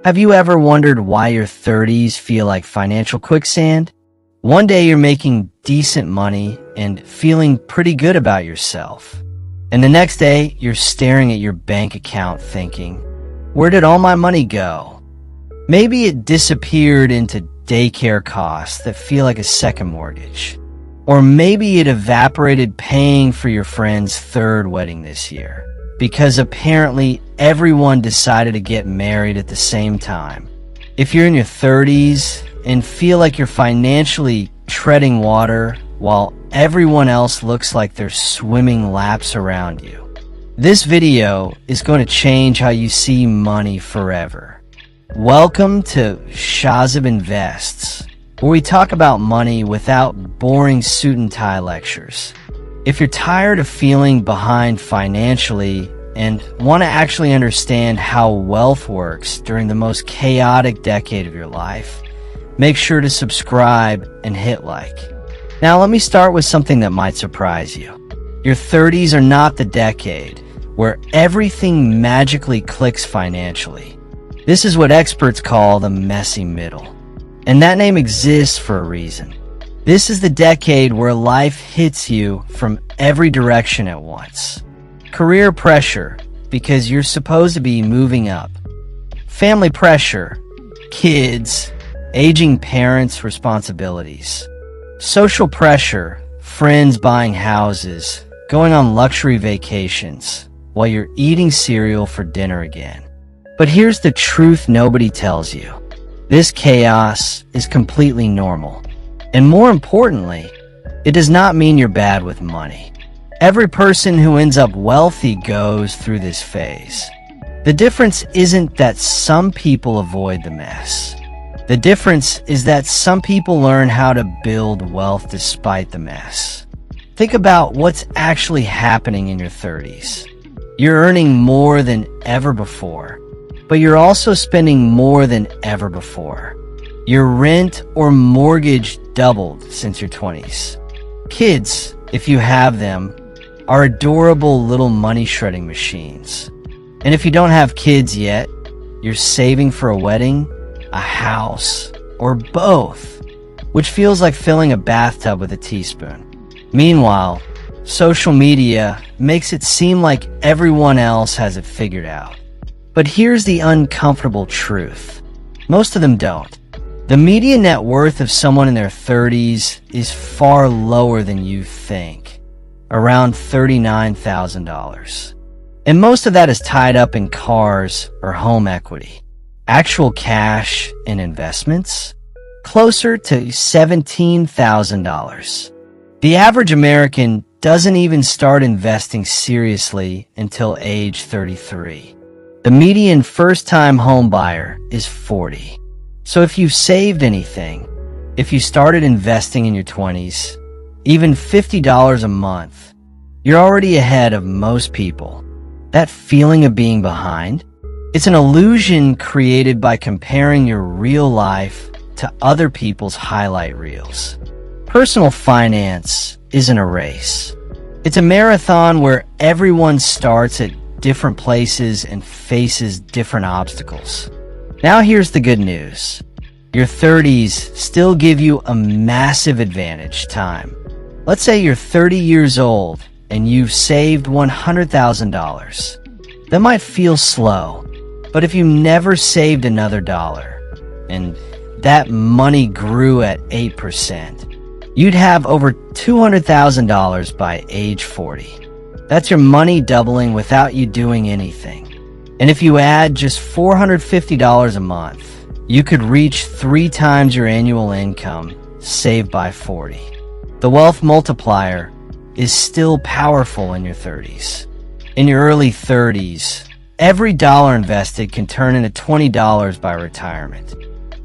Have you ever wondered why your 30s feel like financial quicksand? One day you're making decent money and feeling pretty good about yourself. And the next day you're staring at your bank account thinking, where did all my money go? Maybe it disappeared into daycare costs that feel like a second mortgage. Or maybe it evaporated paying for your friend's third wedding this year, because apparently everyone decided to get married at the same time. If you're in your 30s and feel like you're financially treading water while everyone else looks like they're swimming laps around you, this video is going to change how you see money forever. Welcome to Shozib Invests, where we talk about money without boring suit and tie lectures. If you're tired of feeling behind financially and want to actually understand how wealth works during the most chaotic decade of your life, make sure to subscribe and hit like. Now let me start with something that might surprise you. Your 30s are not the decade where everything magically clicks financially. This is what experts call the messy middle. And that name exists for a reason. This is the decade where life hits you from every direction at once. Career pressure, because you're supposed to be moving up. Family pressure, kids, aging parents' responsibilities. Social pressure, friends buying houses, going on luxury vacations, while you're eating cereal for dinner again. But here's the truth nobody tells you. This chaos is completely normal. And more importantly, it does not mean you're bad with money. Every person who ends up wealthy goes through this phase. The difference isn't that some people avoid the mess. The difference is that some people learn how to build wealth despite the mess. Think about what's actually happening in your 30s. You're earning more than ever before, but you're also spending more than ever before. Your rent or mortgage doubled since your 20s. Kids, if you have them, are adorable little money shredding machines. And if you don't have kids yet, you're saving for a wedding, a house, or both, which feels like filling a bathtub with a teaspoon. Meanwhile, social media makes it seem like everyone else has it figured out. But here's the uncomfortable truth. Most of them don't. The median net worth of someone in their 30s is far lower than you think, around $39,000. And most of that is tied up in cars or home equity. Actual cash and investments, closer to $17,000. The average American doesn't even start investing seriously until age 33. The median first-time home buyer is 40. So if you've saved anything, if you started investing in your 20s, even $50 a month, you're already ahead of most people. That feeling of being behind? It's an illusion created by comparing your real life to other people's highlight reels. Personal finance isn't a race. It's a marathon where everyone starts at different places and faces different obstacles. Now here's the good news. Your 30s still give you a massive advantage time. Let's say you're 30 years old and you've saved $100,000. That might feel slow, but if you never saved another dollar, and that money grew at 8%, you'd have over $200,000 by age 40. That's your money doubling without you doing anything. And if you add just $450 a month, you could reach 3 times your annual income saved by 40. The wealth multiplier is still powerful in your 30s. In your early 30s, every dollar invested can turn into $20 by retirement.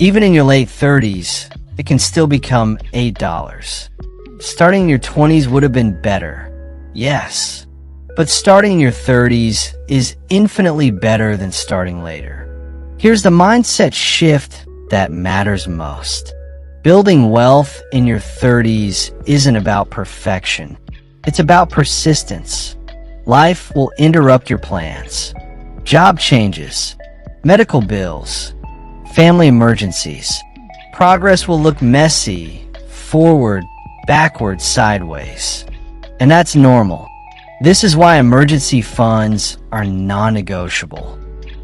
Even in your late 30s, it can still become $8. Starting in your 20s would have been better, yes. But starting in your 30s is infinitely better than starting later. Here's the mindset shift that matters most. Building wealth in your 30s isn't about perfection. It's about persistence. Life will interrupt your plans. Job changes, medical bills, family emergencies. Progress will look messy, forward, backward, sideways. And that's normal. This is why emergency funds are non-negotiable.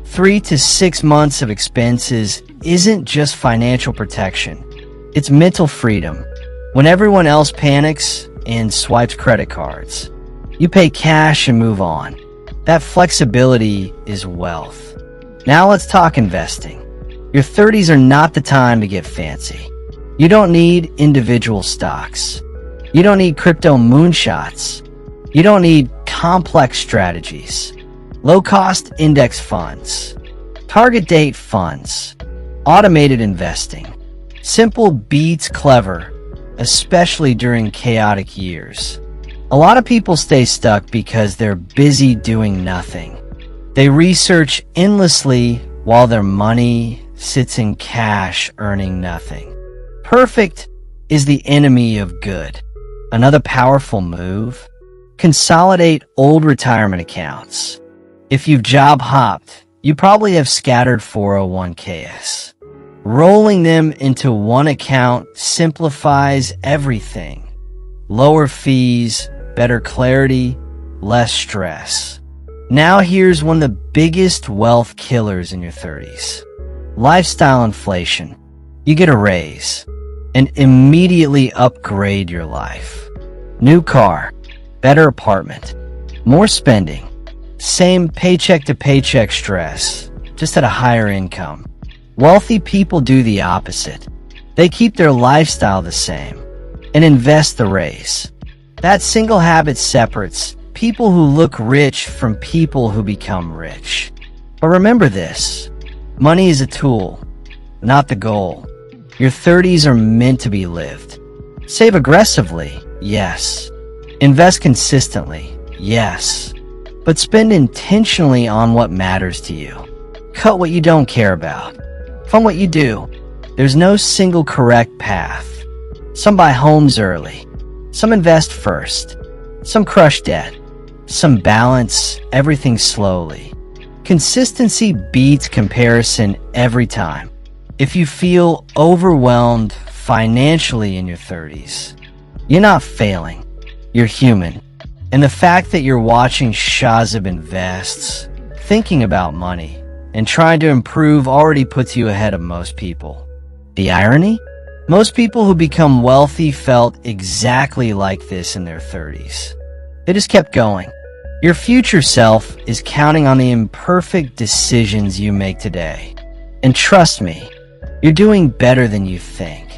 3 to 6 months of expenses isn't just financial protection. It's mental freedom. When everyone else panics and swipes credit cards, you pay cash and move on. That flexibility is wealth. Now let's talk investing. Your 30s are not the time to get fancy. You don't need individual stocks. You don't need crypto moonshots. You don't need complex strategies. Low-cost index funds, target date funds, automated investing. Simple beats clever, especially during chaotic years. A lot of people stay stuck because they're busy doing nothing. They research endlessly while their money sits in cash earning nothing. Perfect is the enemy of good. Another powerful move: consolidate old retirement accounts. If you've job hopped, you probably have scattered 401ks. Rolling them into one account simplifies everything. Lower fees, better clarity, less stress. Now here's one of the biggest wealth killers in your 30s. Lifestyle inflation. You get a raise and immediately upgrade your life. New car, better apartment, more spending. Same paycheck to paycheck stress, just at a higher income. Wealthy people do the opposite. They keep their lifestyle the same and invest the raise. That single habit separates people who look rich from people who become rich. But remember this: money is a tool, not the goal. Your 30s are meant to be lived. Save aggressively, yes. Invest consistently, yes. But spend intentionally on what matters to you. Cut what you don't care about. Fund what you do. There's no single correct path. Some buy homes early. Some invest first. Some crush debt. Some balance everything slowly. Consistency beats comparison every time. If you feel overwhelmed financially in your 30s, you're not failing. You're human. And the fact that you're watching Shozib Invests, thinking about money, and trying to improve already puts you ahead of most people. The irony? Most people who become wealthy felt exactly like this in their 30s. They just kept going. Your future self is counting on the imperfect decisions you make today. And trust me, you're doing better than you think.